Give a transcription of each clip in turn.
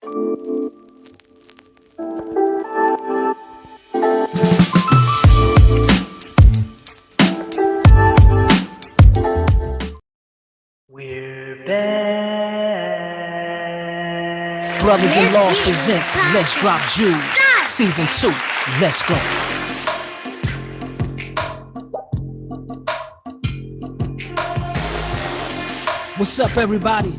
We're back. Brothers-in-Laws presents Let's Drop Jewels, Season 2. Let's go. What's up, everybody?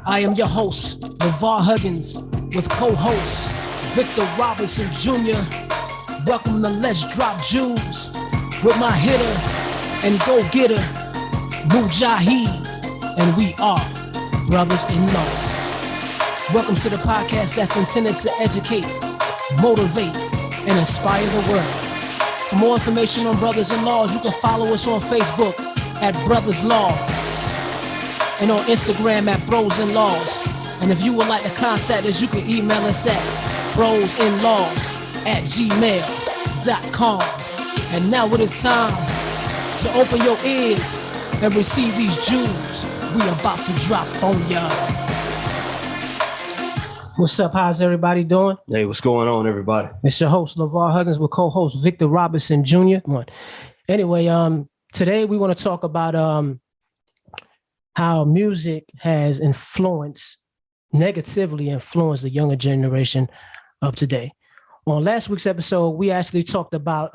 I am your host, LeVar Huggins, with co-host Victor Robinson Jr. Welcome to Let's Drop Jewels with my hitter and go-getter, Mujahid, and we are Brothers-in-Law. Welcome to the podcast that's intended to educate, motivate, and inspire the world. For more information on Brothers-in-Laws, you can follow us on Facebook at Brothers Law and on Instagram at Bros-in-Laws. And if you would like to contact us, you can email us at brosinlaws@gmail.com. And now it is time to open your ears and receive these jewels we about to drop on y'all. What's up? How's everybody doing? Hey, what's going on, everybody? It's your host, LeVar Huggins, with co-host Victor Robinson Jr. Anyway, today we want to talk about how music has negatively influenced the younger generation of today. On last week's episode, we actually talked about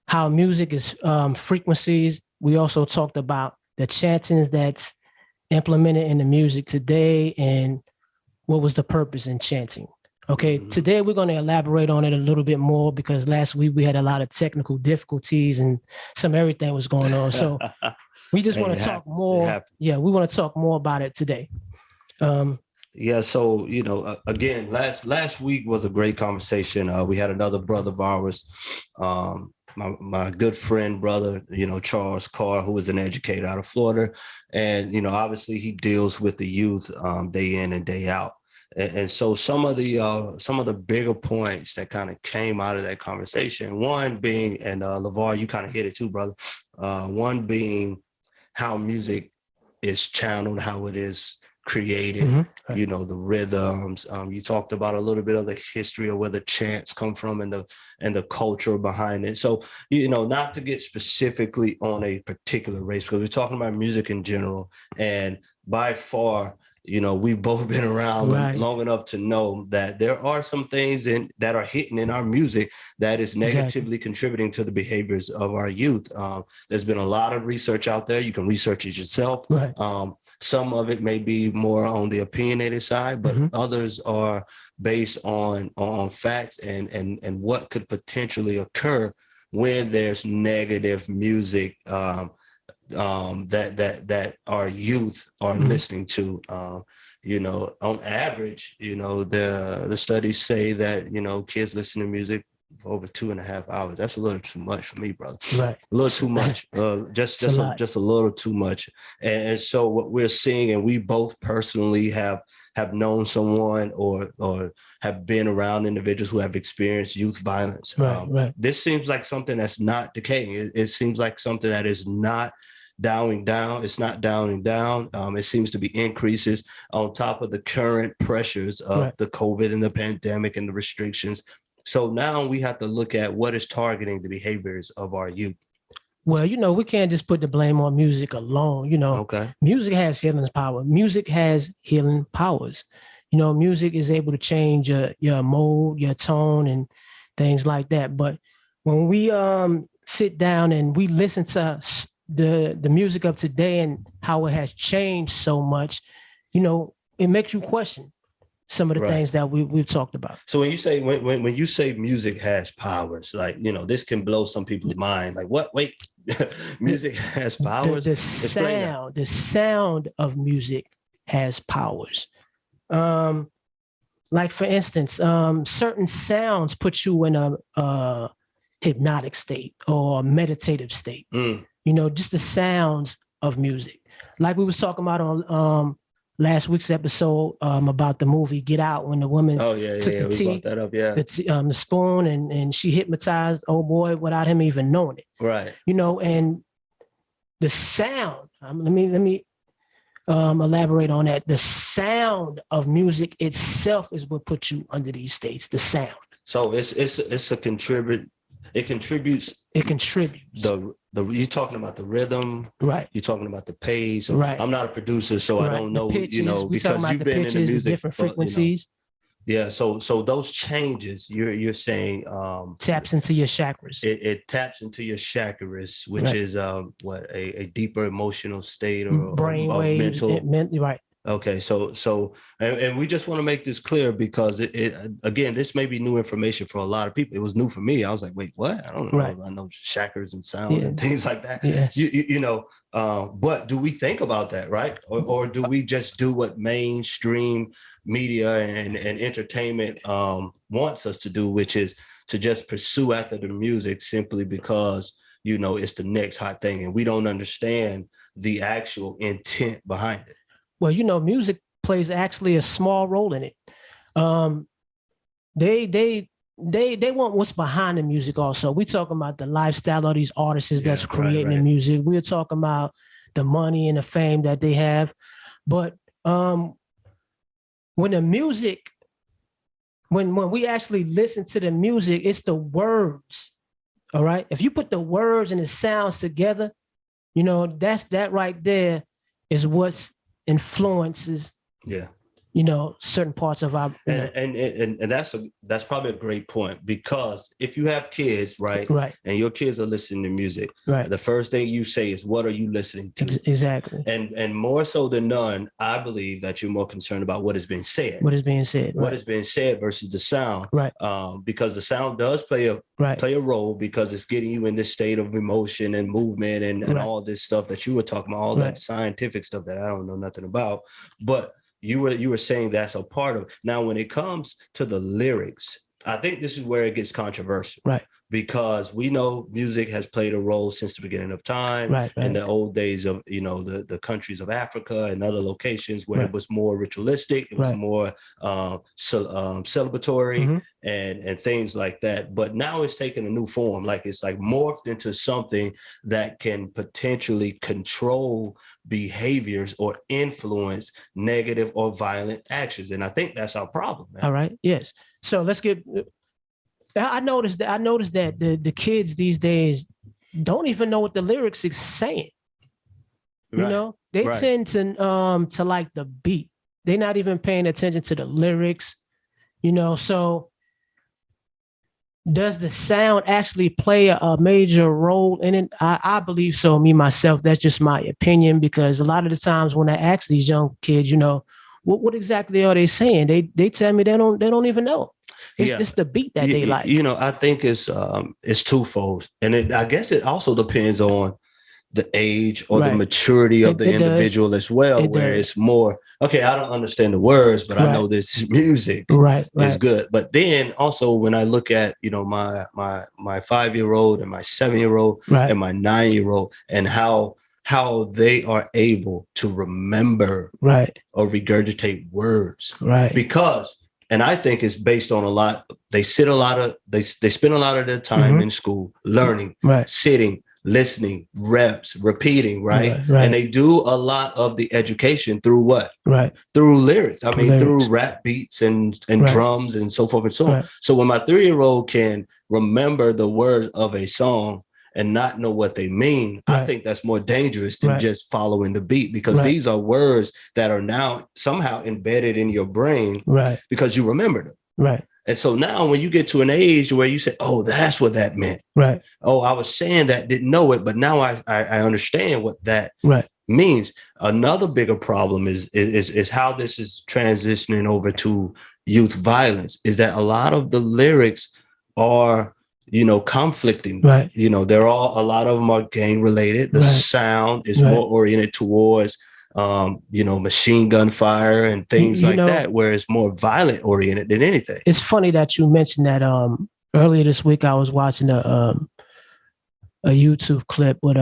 how music is frequencies. We also talked about the chantings that's implemented in the music today and what was the purpose in chanting. Okay, Today we're going to elaborate on it a little bit more because last week we had a lot of technical difficulties and some everything was going on. So we just want to talk more. Yeah, we want to talk more about it today. Yeah, so, again, last week was a great conversation. We had another brother of ours, my good friend, brother, Charles Carr, who is an educator out of Florida. And, obviously he deals with the youth day in and day out. And so some of the bigger points that kind of came out of that conversation, one being, and LeVar, you kind of hit it too, brother. One being how music is channeled, how it is created, Right. The rhythms. You talked about a little bit of the history of where the chants come from and the culture behind it. So, not to get specifically on a particular race, because we're talking about music in general. And by far, we've both been around long enough to know that there are some things that are hitting in our music that is negatively contributing to the behaviors of our youth. There's been a lot of research out there. You can research it yourself. Right. Some of it may be more on the opinionated side, but others are based on facts and what could potentially occur when there's negative music that our youth are listening to. On average, the studies say that, kids listen to music for over 2.5 hours. That's a little too much for me, brother. Right. A little too much. Just a little too much. And so what we're seeing, and we both personally have known someone or have been around individuals who have experienced youth violence. Right. This seems like something that's not decaying. It seems like something that is not downing down. It's not downing down. It seems to be increases on top of the current pressures of the COVID and the pandemic and the restrictions. So now we have to look at what is targeting the behaviors of our youth. Well, we can't just put the blame on music alone. Okay. Music has healing power. Music has healing powers. Music is able to change your mode, your tone, and things like that. But when we sit down and we listen to the music of today and how it has changed so much, it makes you question some of the things that we've talked about. So when you say when you say music has powers, like, this can blow some people's mind. Like, what? Wait, music has powers? The sound of music has powers. Like, for instance, certain sounds put you in a hypnotic state or a meditative state. Just the sounds of music. Like we was talking about on last week's episode about the movie Get Out, when the woman took the tea, that up, the spoon, and she hypnotized old boy without him even knowing it. Right. And the sound. Let me elaborate on that. The sound of music itself is what puts you under these states. The sound. So it's a contribute. It contributes. It contributes. The you're talking about the rhythm, right? You're talking about the pace. Right. I'm not a producer, so I don't know. Pitches, because you've been pitches, in the music, different frequencies. Yeah, so those changes you're saying taps into your chakras. It taps into your chakras, which is what a deeper emotional state or brain waves, mental. Right. Okay, so and we just want to make this clear because it again, this may be new information for a lot of people. It was new for me. I was like, wait, what? I don't know. Right. I know chakras and sounds and things like that. Yes. You know, but do we think about that, right? Or do we just do what mainstream media and entertainment wants us to do, which is to just pursue after the music simply because, it's the next hot thing and we don't understand the actual intent behind it? Well, music plays actually a small role in it. They want what's behind the music also. We're talking about the lifestyle of these artists that's creating the music. We're talking about the money and the fame that they have. But when the music, when we actually listen to the music, it's the words. All right. If you put the words and the sounds together, that right there is what's influences certain parts of our and that's probably a great point, because if you have kids, right, and your kids are listening to music, the first thing you say is, what are you listening to? Exactly. And more so than none, I believe that you're more concerned about what is being said versus the sound, because the sound does play a role, because it's getting you in this state of emotion and movement and all this stuff that you were talking about, all that scientific stuff that I don't know nothing about, but you were saying that's a part of it. Now, when it comes to the lyrics, I think this is where it gets controversial, because we know music has played a role since the beginning of time, in the old days of the countries of Africa and other locations where it was more ritualistic, it was more celebratory and things like that. But now it's taken a new form, it's morphed into something that can potentially control behaviors or influence negative or violent actions, and I think that's our problem, man. All right. Yes. So let's get. I noticed that the kids these days don't even know what the lyrics is saying. They tend to like the beat. They're not even paying attention to the lyrics. So does the sound actually play a major role in it? I believe so. Me myself, that's just my opinion, because a lot of the times when I ask these young kids, what exactly are they saying? They tell me they don't even know. It's the beat that they like. I think it's twofold, and I guess it also depends on the age or the maturity of the individual as well, where it's more, okay, I don't understand the words, but I know this music is good. But then also when I look at, my 5-year-old and my 7-year-old and my 9-year-old and how they are able to remember or regurgitate words, because, and I think it's based on they spend a lot of their time in school learning, sitting, listening, reps, repeating, and they do a lot of the education through what? Through lyrics. I mean, through rap beats and drums and so forth and so on. So when my 3-year-old can remember the words of a song and not know what they mean, I think that's more dangerous than just following the beat, because these are words that are now somehow embedded in your brain because you remember them. And so now when you get to an age where you say, oh, that's what that meant. Oh, I was saying that, didn't know it, but now I understand what that means. Another bigger problem is how this is transitioning over to youth violence, is that a lot of the lyrics are, conflicting. They're a lot of them are gang related. The sound is more oriented towards machine gun fire and things that, where it's more violent oriented than anything. It's funny that you mentioned that. Earlier this week, I was watching a YouTube clip with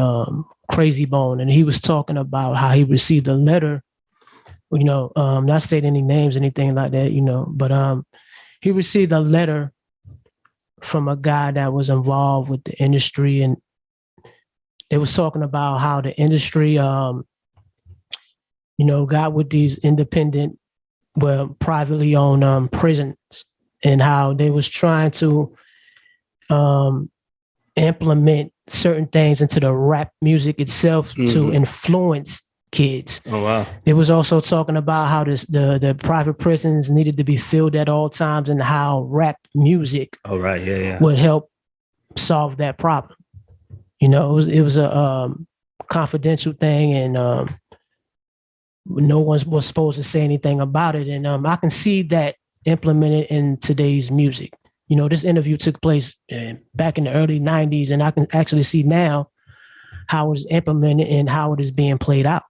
Crazy Bone, and he was talking about how he received a letter, not stating any names, anything like that, but he received a letter from a guy that was involved with the industry, and they was talking about how the industry got with these independent, well, privately owned prisons, and how they was trying to implement certain things into the rap music itself to influence kids. Oh wow! It was also talking about how the private prisons needed to be filled at all times, and how rap music would help solve that problem. It was a confidential thing, and no one was supposed to say anything about it. And I can see that implemented in today's music. This interview took place back in the early 90s, and I can actually see now how it's implemented and how it is being played out.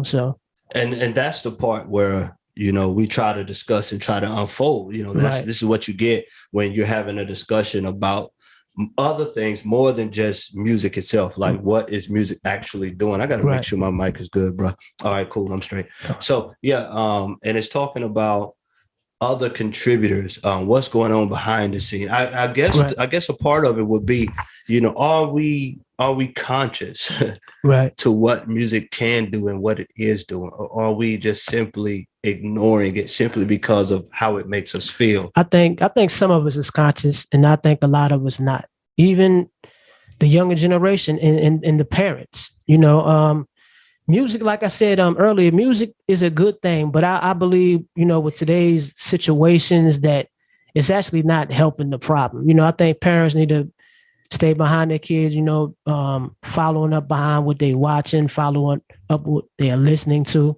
So. And that's the part where, we try to discuss and try to unfold, this is what you get when you're having a discussion about other things more than just music itself. Like, what is music actually doing? I got to make sure my mic is good, bro. All right, cool. I'm straight. So, and it's talking about other contributors, what's going on behind the scene. I guess a part of it would be, are we conscious to what music can do and what it is doing, or are we just simply ignoring it simply because of how it makes us feel? I think some of us is conscious, and I think a lot of us not. Even the younger generation and the parents, music, like I said earlier, music is a good thing, but I believe, with today's situations, that it's actually not helping the problem. I think parents need to stay behind their kids, following up behind what they're watching, following up what they're listening to,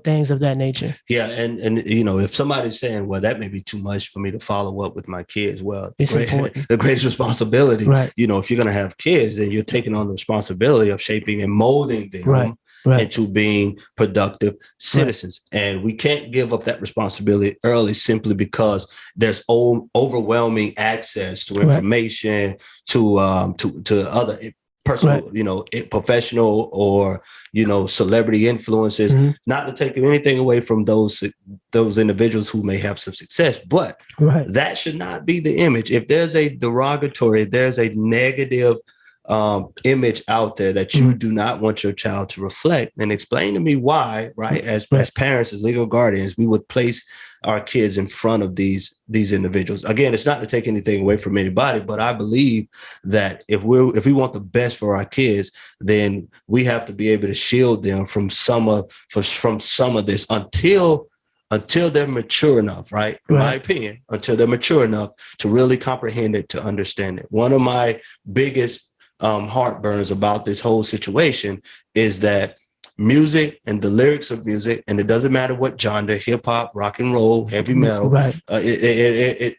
things of that nature. Yeah. And if somebody's saying, well, that may be too much for me to follow up with my kids, well, it's important. The greatest responsibility, right. If you're going to have kids, then you're taking on the responsibility of shaping and molding them into being productive citizens. And we can't give up that responsibility early simply because there's overwhelming access to information, to other personal, professional or, celebrity influences, not to take anything away from those individuals who may have some success, but that should not be the image. If there's a derogatory, there's a negative image out there that you do not want your child to reflect, then explain to me why, as parents, as legal guardians, we would place our kids in front of these individuals. Again, it's not to take anything away from anybody, but I believe that if we want the best for our kids, then we have to be able to shield them from some of this until they're mature enough, in my opinion, until they're mature enough to really comprehend it, to understand it. One of my biggest heartburns about this whole situation is that music and the lyrics of music, and it doesn't matter what genre, hip hop, rock and roll, heavy metal,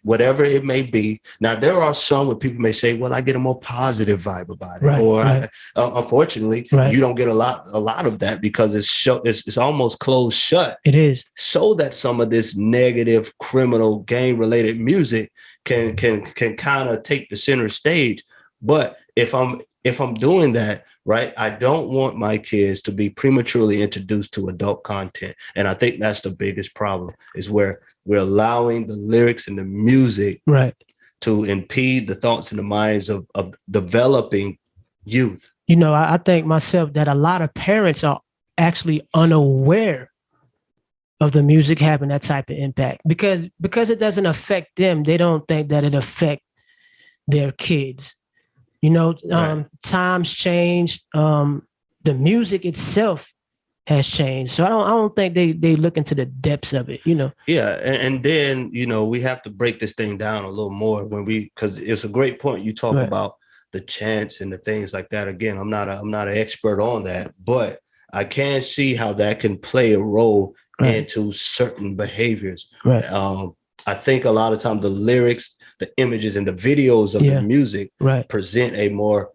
whatever it may be. Now, there are some where people may say, well, I get a more positive vibe about it. Unfortunately, you don't get a lot of that because it's almost closed shut. It is. So that some of this negative, criminal, gang related music can kind of take the center stage. But if I'm doing that, I don't want my kids to be prematurely introduced to adult content. And I think that's the biggest problem, is where we're allowing the lyrics and the music to impede the thoughts and the minds of developing youth. I think myself that a lot of parents are actually unaware of the music having that type of impact because it doesn't affect them. They don't think that it affects their kids. Times change. The music itself has changed. So I don't think they look into the depths of it, Yeah. And then, we have to break this thing down a little more because it's a great point. You talk about the chants and the things like that. Again, I'm not an expert on that, but I can see how that can play a role into certain behaviors. I think a lot of times the lyrics, the images and the videos of the music present a more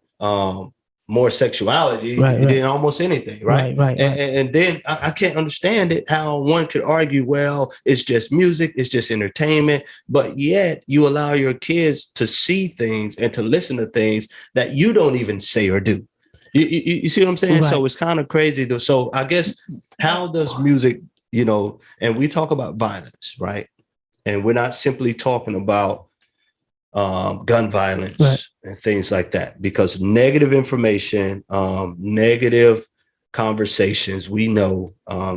sexuality than almost anything. And then I can't understand it, how one could argue, well, it's just music, it's just entertainment, but yet you allow your kids to see things and to listen to things that you don't even say or do. You see what I'm saying? So it's kind of crazy. So I guess, how does music, and we talk about violence, and we're not simply talking about gun violence and things like that, because negative information, negative conversations, we know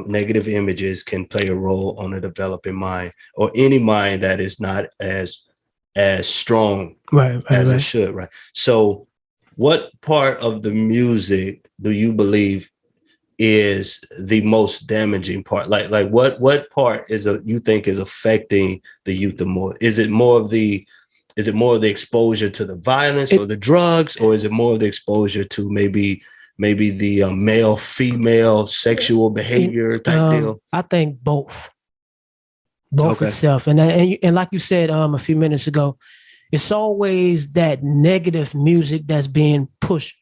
negative images can play a role on a developing mind or any mind that is not as strong as it should, right? So what part of the music do you believe is the most damaging part? Like what part you think is affecting the youth the more? Is it more of the exposure to the violence or the drugs, or is it more of the exposure to maybe the male female sexual behavior type deal? I think both Okay. itself, and like you said a few minutes ago, it's always that negative music that's being pushed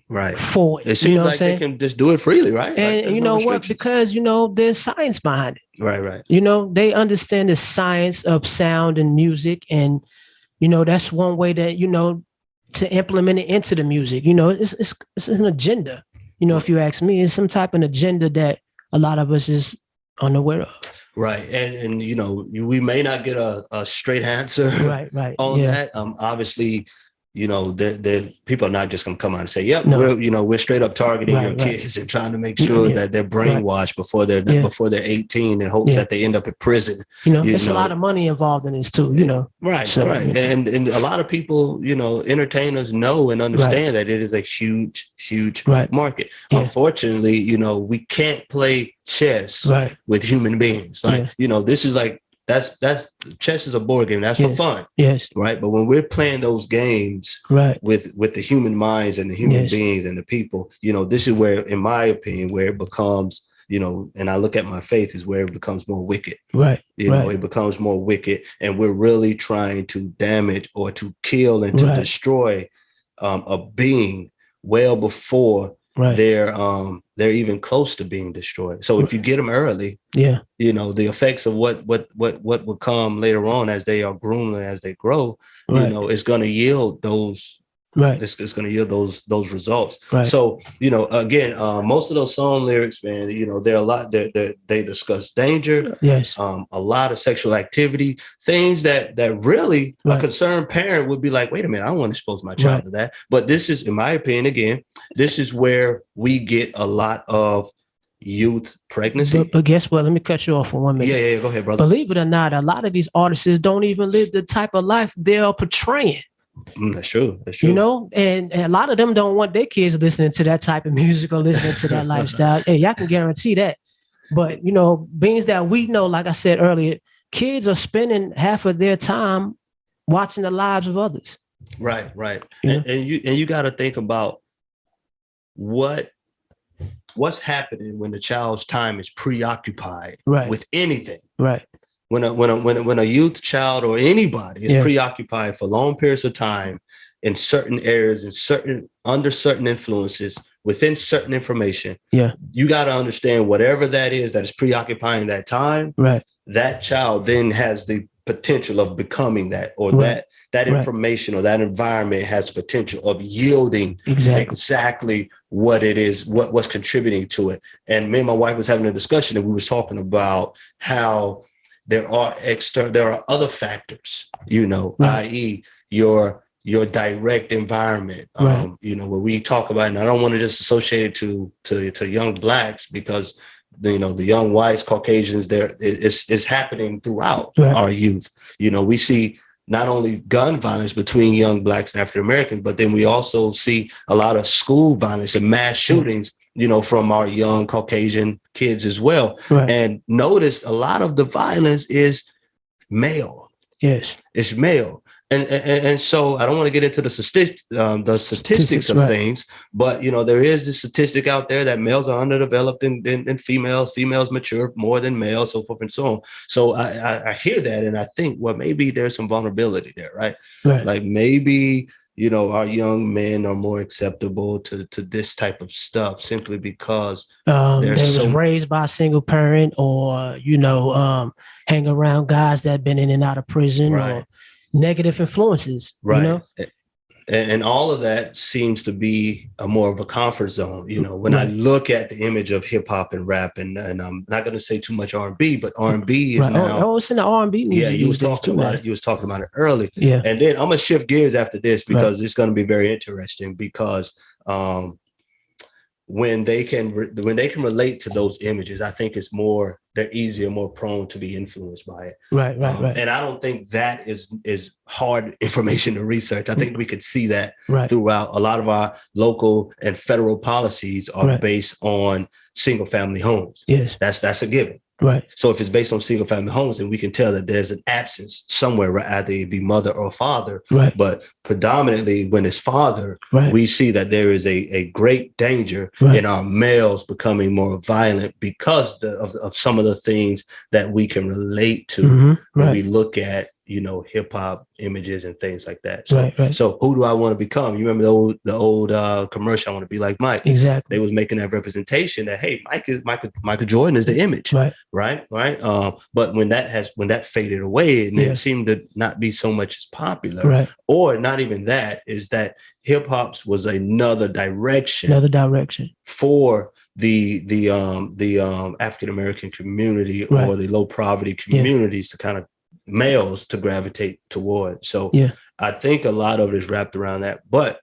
Right. forward. It seems like they can just do it freely, right? And like you know what? Because there's science behind it. Right. They understand the science of sound and music, and that's one way that to implement it into the music. It's an agenda. If you ask me, it's some type of agenda that a lot of us is unaware of. Right. And we may not get a straight answer right. on that. Obviously, the people are not just going to come out and say, "Yep, we're straight up targeting your kids and trying to make sure that they're brainwashed before they're 18 in hopes that they end up in prison." There's a lot of money involved in this too. Right. And a lot of people, entertainers know and understand that it is a huge market. Unfortunately, we can't play chess with human beings. Like this is like. That's chess is a board game. That's for fun. Yes. Right. But when we're playing those games with the human minds and the human beings and the people, this is where, in my opinion, where it becomes, and I look at my faith is where it becomes more wicked. Right. It becomes more wicked, and we're really trying to damage or to kill and to destroy a being well before they're even close to being destroyed. So if you get them early, the effects of what will come later on as they are groomed and as they grow, it's going to yield those. It's going to yield those results. So, again, most of those song lyrics, man, they're a lot, they discuss danger, a lot of sexual activity, things that really a concerned parent would be like, wait a minute, I don't want to expose my child to that. But this is, in my opinion, again, this is where we get a lot of youth pregnancy. But guess what? Let me cut you off for 1 minute. Yeah, go ahead, brother. Believe it or not, a lot of these artists don't even live the type of life they're portraying. That's true. And a lot of them don't want their kids listening to that type of music or listening to that lifestyle. Hey, y'all can guarantee that. But, being that we know, like I said earlier, kids are spending half of their time watching the lives of others. Right. And you got to think about what's happening when the child's time is preoccupied with anything. Right. When a youth, child, or anybody is preoccupied for long periods of time in certain areas, under certain influences, within certain information, you got to understand whatever that is preoccupying that time. That child then has the potential of becoming that, or that information or that environment has potential of yielding exactly what it is, what's contributing to it. And me and my wife was having a discussion, and we was talking about how there are other factors, i.e. your direct environment, where we talk about, and I don't want to just associate it to young Blacks, because the young whites, Caucasians, it's happening throughout our youth. We see not only gun violence between young Blacks and African Americans, but then we also see a lot of school violence and mass shootings, from our young Caucasian kids as well. And notice a lot of the violence is male. Yes. It's male. And so I don't want to get into the statistics of things, but there is this statistic out there that males are underdeveloped in females. Females mature more than males, so forth and so on. So I hear that, and I think, well, maybe there's some vulnerability there, right? Like maybe our young men are more acceptable to this type of stuff simply because they was raised by a single parent, or hang around guys that have been in and out of prison, or negative influences, And all of that seems to be more of a comfort zone. When I look at the image of hip hop and rap, and I'm not going to say too much R&B, but R&B is now. Oh, it's in the R&B. Yeah, you was talking about it. You was talking about it early. Yeah. And then I'm gonna shift gears after this, because it's going to be very interesting, because when they can relate to those images, I think it's more, they're easier, more prone to be influenced by it. Right. And I don't think that is hard information to research. I think we could see that throughout. A lot of our local and federal policies are based on single family homes. Yes, that's a given. Right. So if it's based on single family homes, then we can tell that there's an absence somewhere, either it be mother or father. Right. But predominantly when it's father, we see that there is a great danger in our males becoming more violent because of some of the things that we can relate to when we look at, you know, hip hop images and things like that. So, so who do I want to become? You remember the old commercial, I want to be like Mike. Exactly. They was making that representation that, hey, Michael Jordan is the image. Right. But when that faded away and it seemed to not be so much as popular, or not even that, is that hip hop's was another direction for the African American community or the low poverty communities to kind of males to gravitate toward. So I think a lot of it is wrapped around that. But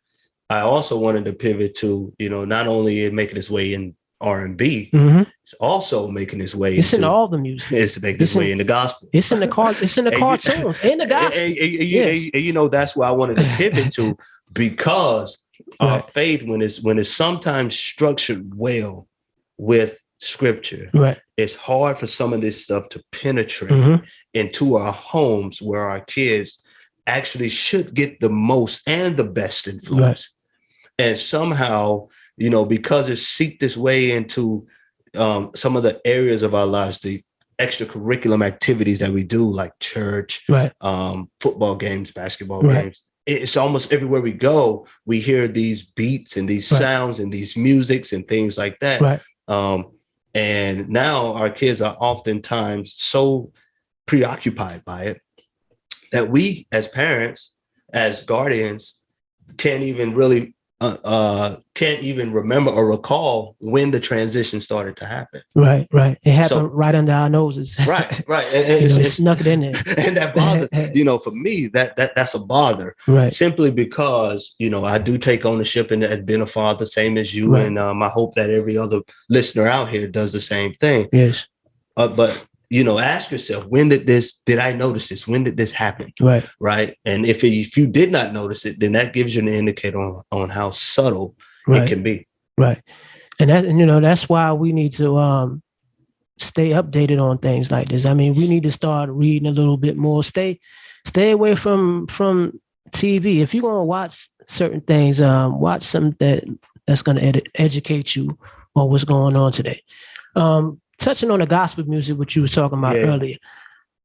I also wanted to pivot to, you know, not only it making its way in R&B, it's also making its way into all the music. It's making its way in the gospel. It's in the cartoons, in the gospel. And, you know, that's why I wanted to pivot to, because our faith, when it's sometimes structured well with scripture, it's hard for some of this stuff to penetrate into our homes where our kids actually should get the most and the best influence. And somehow, you know, because it's seeped its way into some of the areas of our lives, the extracurricular activities that we do, like church, football games, basketball games. It's almost everywhere we go, we hear these beats and these sounds and these musics and things like that. And now our kids are oftentimes so preoccupied by it that we, as parents, as guardians, can't even remember or recall when the transition started to happen. Right. It happened right under our noses. Right. And it snuck it in there. And that bothers, you know, for me, that's a bother. Simply because, you know, I do take ownership and as being a father, same as you. And I hope that every other listener out here does the same thing. Yes. But you know, ask yourself, did I notice this? When did this happen? Right. And if you did not notice it, then that gives you an indicator on how subtle it can be. And you know, that's why we need to stay updated on things like this. I mean, we need to start reading a little bit more. Stay away from TV. If you're going to watch certain things, watch something that's going to educate you on what's going on today. Touching on the gospel music, which you were talking about earlier,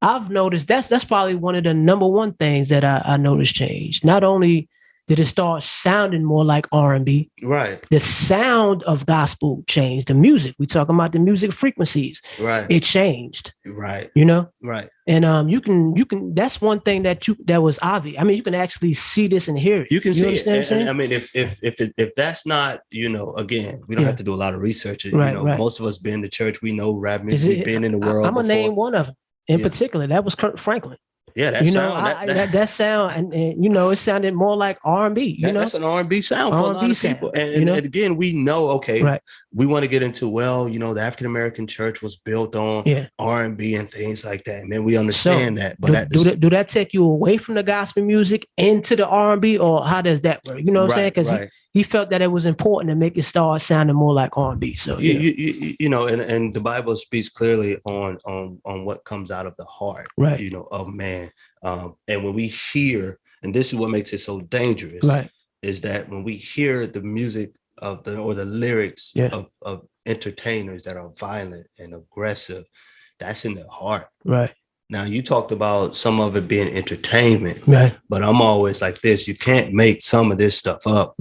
I've noticed that's probably one of the number one things that I noticed changed. Not only did it start sounding more like R&B, the sound of gospel changed. The music, we talking about the music frequencies, it changed, you know, and you can. That's one thing that was obvious. I mean, you can actually see this and hear it. You can see it. And I mean, if that's not, you know, again, we don't have to do a lot of research. You know, most of us been to church. We know rap music. We've been in the world. I'm gonna name one of them in particular. That was Kirk Franklin. Yeah, that you sound, know, that sound, and you know, it sounded more like R&B. You know, that's an R&B sound for a lot of people. And, you know? And again, we know, okay, we want to get into, well, you know, the African American church was built on R&B and things like that, and then we understand that. But do that take you away from the gospel music into the R&B, or how does that work? You know what I'm saying? Because he felt that it was important to make it start sounding more like R&B. So you know, and the Bible speaks clearly on what comes out of the heart, you know, of man. And when we hear, and this is what makes it so dangerous, is that when we hear the music or the lyrics of entertainers that are violent and aggressive, that's in their heart. Now, you talked about some of it being entertainment, but I'm always like this. You can't make some of this stuff up.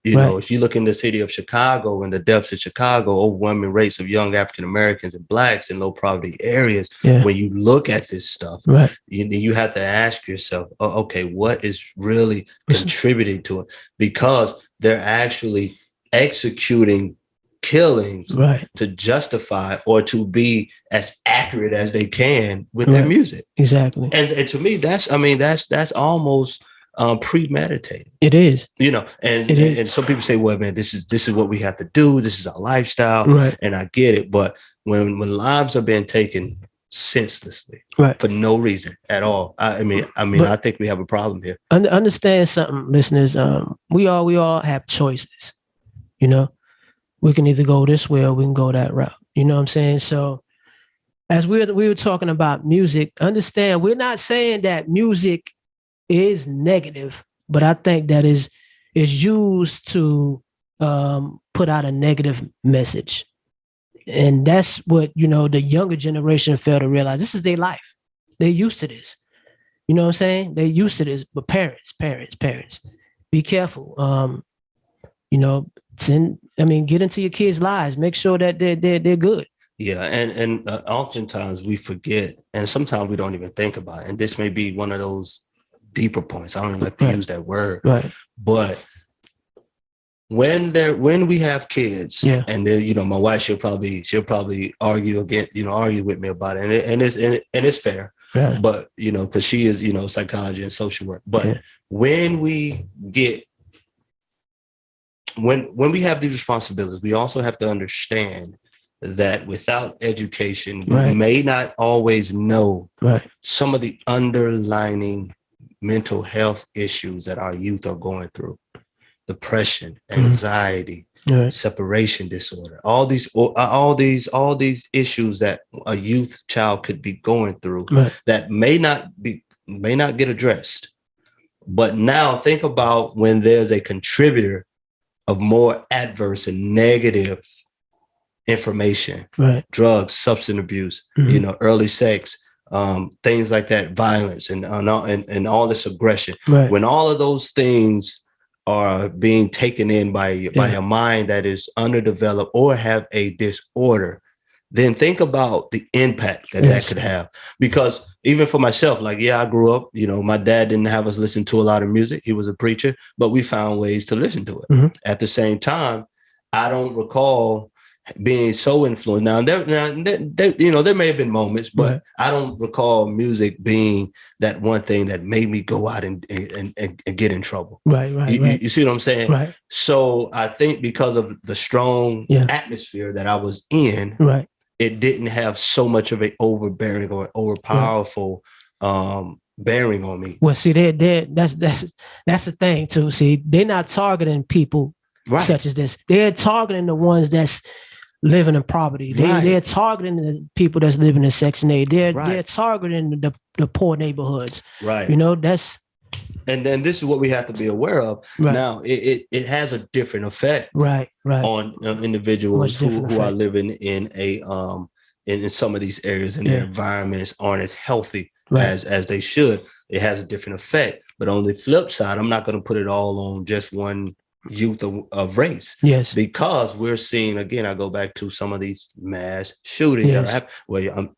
You know, if you look in the city of Chicago and the depths of Chicago, overwhelming rates of young African Americans and blacks in low poverty areas, when you look at this stuff, you have to ask yourself, okay, what is really contributing to it? Because they're actually executing killings to justify or to be as accurate as they can with their music. Exactly. And to me, that's almost premeditated. It is. And some people say, well, man, this is what we have to do. This is our lifestyle. Right. And I get it. But when lives are being taken senselessly, right, for no reason at all, I think we have a problem here. Understand something, listeners. We all have choices. You know, we can either go this way or we can go that route. You know what I'm saying? So as we were talking about music, understand we're not saying that music is negative, but I think that is used to put out a negative message. And that's what, the younger generation fail to realize. This is their life. They're used to this. You know what I'm saying? They're used to this. But parents, be careful. Get into your kids' lives. Make sure that they're good. Yeah, and oftentimes we forget, and sometimes we don't even think about it. And this may be one of those deeper points. I don't even like to use that word. Right. But when we have kids, yeah. and then my wife, she'll probably argue with me about it, and it's fair. Yeah. But because she is psychology and social work. But when we have these responsibilities, we also have to understand that without education, we may not always know some of the underlying mental health issues that our youth are going through. Depression, anxiety, separation disorder, all these issues that a youth child could be going through that may not get addressed. But now think about when there's a contributor of more adverse and negative information, drugs, substance abuse, early sex, things like that, violence, and all this aggression. When all of those things are being taken in by a mind that is underdeveloped or have a disorder, then think about the impact that could have. Because even for myself, I grew up, my dad didn't have us listen to a lot of music. He was a preacher, but we found ways to listen to it. At the same time, I don't recall being so influenced. Now, there may have been moments, but I don't recall music being that one thing that made me go out and get in trouble. You see what I'm saying? Right. So I think because of the strong atmosphere that I was in, it didn't have so much of a overbearing or overpowerful bearing on me. Well, see, that's the thing too. See, they're not targeting people such as this. They're targeting the ones that's living in poverty. They're targeting the people that's living in Section 8. They're targeting the poor neighborhoods. Right. That's. And then this is what we have to be aware of. Now, it has a different effect. On individuals who are living in in some of these areas, and their environments aren't as healthy as they should. It has a different effect. But on the flip side, I'm not going to put it all on just one youth of race. Yes. Because we're seeing, again, I go back to some of these mass shootings that happen. Well, I'm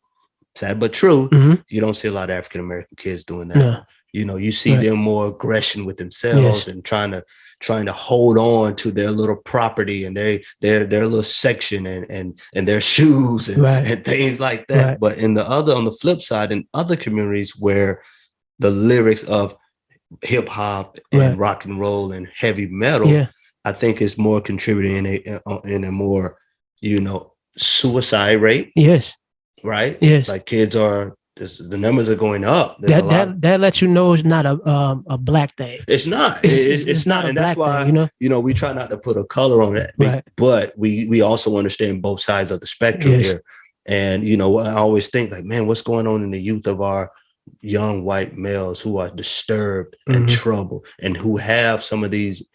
sad but true. You don't see a lot of African American kids doing that. No. You see them more aggression with themselves and trying to hold on to their little property and their little section and their shoes and things like that. But on the flip side, in other communities where the lyrics of hip hop and rock and roll and heavy metal, I think is more contributing in a more, suicide rate. Yes. Right. Yes. Like kids are. The numbers are going up. That lets you know it's not a black thing. It's not. It's not, and that's why thing, we try not to put a color on it, but we also understand both sides of the spectrum here. And I always think like, man, what's going on in the youth of our young white males who are disturbed and troubled, and who have some of these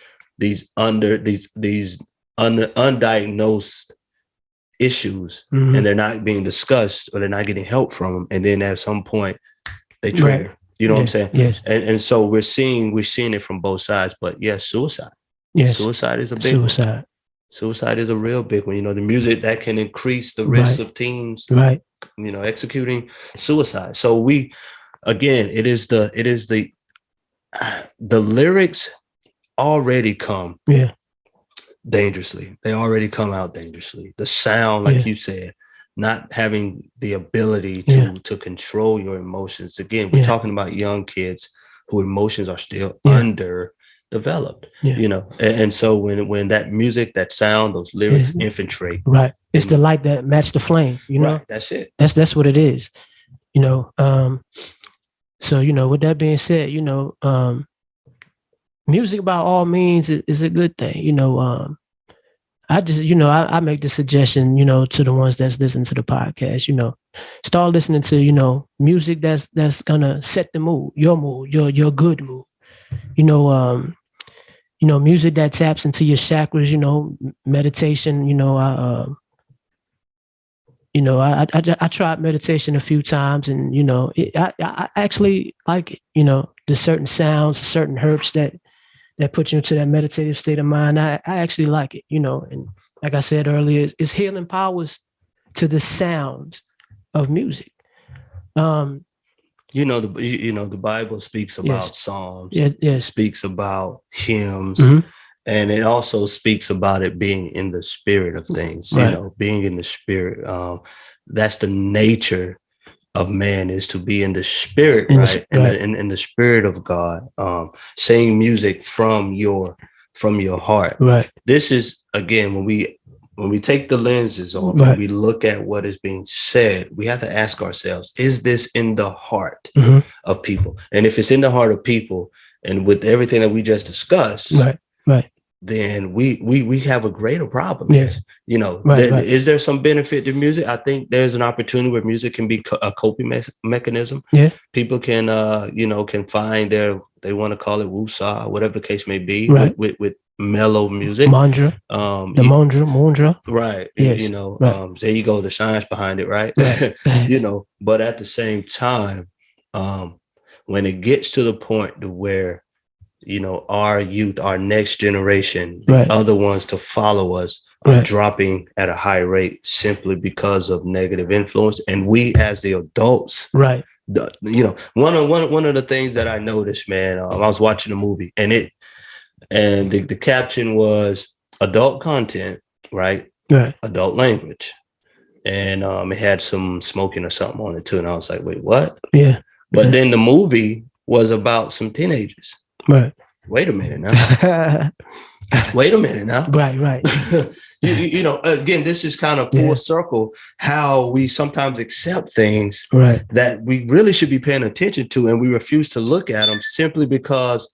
undiagnosed issues, and they're not being discussed, or they're not getting help from them, and then at some point they trigger. You know what I'm saying? Yes. And so we're seeing it from both sides. But yes, suicide. Yes. Suicide is a big one. Suicide is a real big one. The music that can increase the risk of teens, executing suicide. So it is the lyrics already come dangerously. They already come out dangerously. The sound, like you said, not having the ability to control your emotions. Again, we're talking about young kids who emotions are still Yeah. underdeveloped. Yeah. You know, and so when that music, that sound, those lyrics It's- infiltrate, right. It's the and light that matched the flame, you know? right, that's it. That's what it is. You know, so with that being said, music by all means is a good thing. I just, I make the suggestion, to the ones that's listening to the podcast, start listening to, music that's gonna set the mood, your good mood. You know, music that taps into your chakras, meditation, I tried meditation a few times, and I actually like it. There's certain sounds, certain herbs that put you into that meditative state of mind. I actually like it. And like I said earlier, it's healing powers to the sounds of music. The Bible speaks Yes, about psalms. It yes, speaks about hymns. mm-hmm. And it also speaks about it being in the spirit of things, Right. being in the spirit. That's the nature of man, is to be in the spirit, right? In the spirit of God, saying music from your heart. Right. This is, again, when we take the lenses off, Right. and we look at what is being said, we have to ask ourselves, is this in the heart Mm-hmm. of people? And if it's in the heart of people, and with everything that we just discussed, right, then we have a greater problem. Yes. Is there some benefit to music? I think there's an opportunity where music can be a coping mechanism. Yeah. People can can find they want to call it woosah, whatever the case may be, right. with mellow music. Mandra. Mandra. Right. Yes. There you go, the science behind it, right? Right. But at the same time, when it gets to the point to where our youth, our next generation, the other ones to follow us, are dropping at a high rate simply because of negative influence. And we, as the adults, one of the things that I noticed, man, I was watching a movie, and the caption was adult content, right? Adult language. And it had some smoking or something on it too. And I was like, wait, what? Yeah. But then the movie was about some teenagers. Right. Wait a minute now. Wait a minute now. Right. Again, this is kind of full circle, how we sometimes accept things that we really should be paying attention to, and we refuse to look at them simply because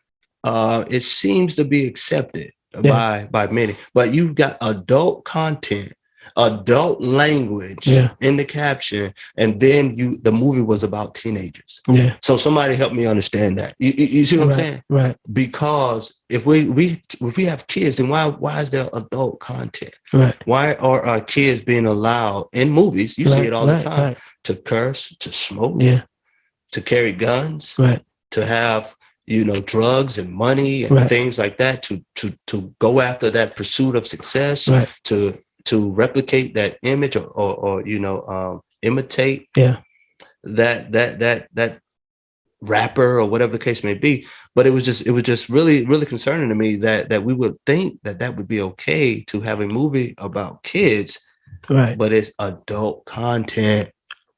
it seems to be accepted by many. But you've got adult content, adult language in the caption, and then the movie was about teenagers. So somebody help me understand that. You see what I'm saying? Right. Because if we have kids, then why is there adult content? Why are our kids being allowed in movies? You see it all the time, to curse, to smoke, to carry guns, to have drugs and money and things like that, to go after that pursuit of success, to replicate that image, or imitate that rapper, or whatever the case may be. But it was just really, really concerning to me that we would think that would be okay to have a movie about kids, but it's adult content.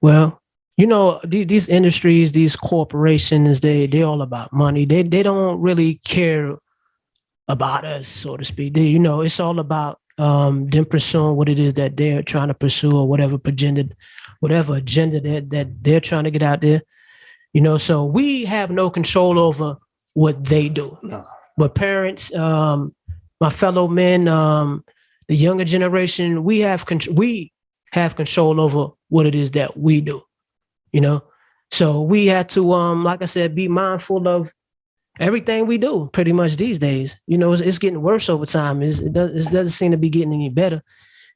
Well, these industries, these corporations, they all about money. They don't really care about us, so to speak. It's all about them pursuing what it is that they're trying to pursue, or whatever agenda that they're trying to get out there. So we have no control over what they do. No. But parents, my fellow men, the younger generation, we have control over what it is that we do. So we have to, like I said, be mindful of everything we do pretty much these days. It's getting worse over time. It doesn't seem to be getting any better.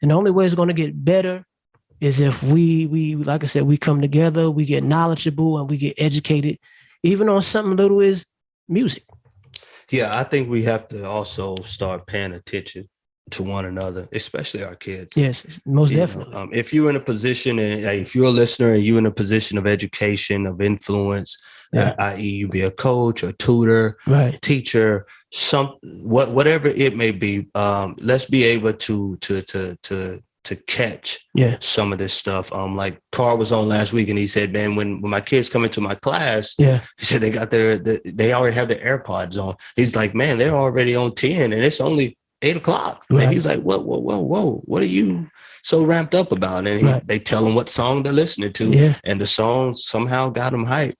And the only way it's going to get better is if we like I said, we come together, we get knowledgeable, and we get educated, even on something little as music. Yeah, I think we have to also start paying attention to one another, especially our kids. Yes, most definitely. If you're in a position, and if you're a listener and you're in a position of education, of influence, i.e. you be a coach, a tutor, teacher, whatever it may be, let's be able to to catch Yeah. some of this stuff. Like Carl was on last week and he said, man, when my kids come into my class, Yeah. he said they got they already have their AirPods on. He's like, man, they're already on 10 and it's only 8 o'clock. Right. And he's like, whoa, what are you so ramped up about? And they tell them what song they're listening to. Yeah. And the song somehow got them hyped.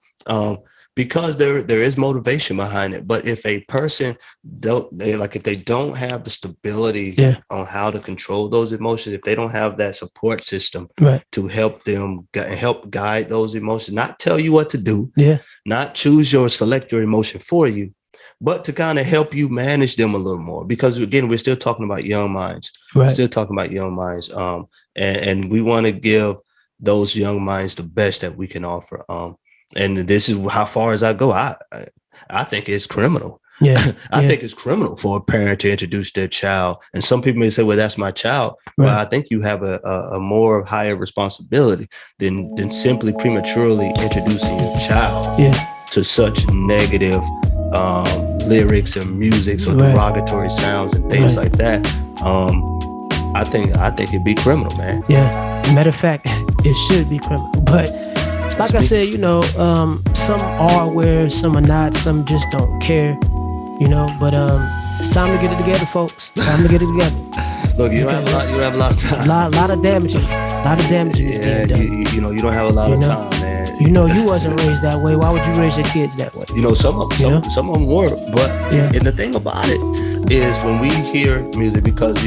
Because there is motivation behind it. But if a person if they don't have the stability on how to control those emotions, if they don't have that support system to help them help guide those emotions, not tell you what to do, not select your emotion for you, but to kind of help you manage them a little more. Because again, we're still talking about young minds. We're still talking about young minds. And we want to give those young minds the best that we can offer. And this is how far as I go. I think it's criminal. Yeah. I think it's criminal for a parent to introduce their child. And some people may say, well, that's my child. Well, I think you have a more higher responsibility than simply prematurely introducing your child to such negative lyrics and music or derogatory sounds and things like that. I think it'd be criminal, man. Yeah. Matter of fact, it should be criminal. But like I said, some are aware, some are not, some just don't care, but it's time to get it together, folks. Time to get it together. Look, you don't have a lot of time. Lot of damaging. Yeah, you don't have a lot of time, man. You wasn't raised that way. Why would you raise your kids that way? Some of them were, but and the thing about it is when we hear music, because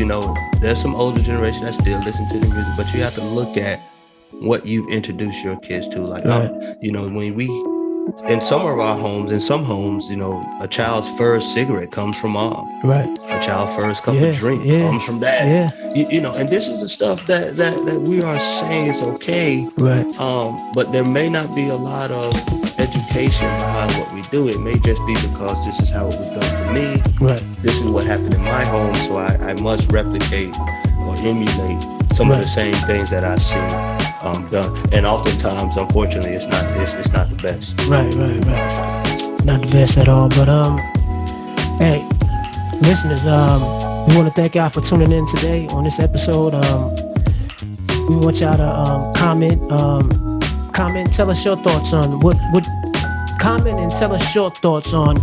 there's some older generation that still listen to the music, but you have to look at what you introduce your kids to. Like, when we, in some of our homes, in some homes, a child's first cigarette comes from mom. Right. A child's first cup of drink comes from dad. Yeah. And this is the stuff that we are saying is okay. Right. But there may not be a lot of education behind what we do. It may just be because this is how it was done for me. Right. This is what happened in my home, so I must replicate or emulate some of the same things that I see done. And oftentimes, unfortunately, it's not the best. Right. Not the best at all. But hey, listeners, we want to thank y'all for tuning in today on this episode. We want y'all to comment, tell us your thoughts on comment and tell us your thoughts on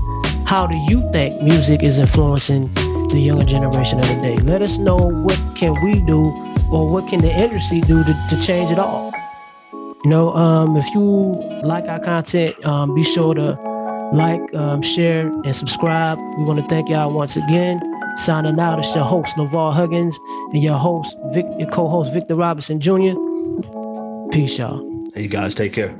how do you think music is influencing the younger generation of the day. Let us know what can we do or what can the industry do to change it all. If you like our content, be sure to like, share, and subscribe. We want to thank y'all once again. Signing out, it's your host, LeVar Huggins, and your co-host, Victor Robinson Jr. Peace, y'all. Hey, you guys, take care.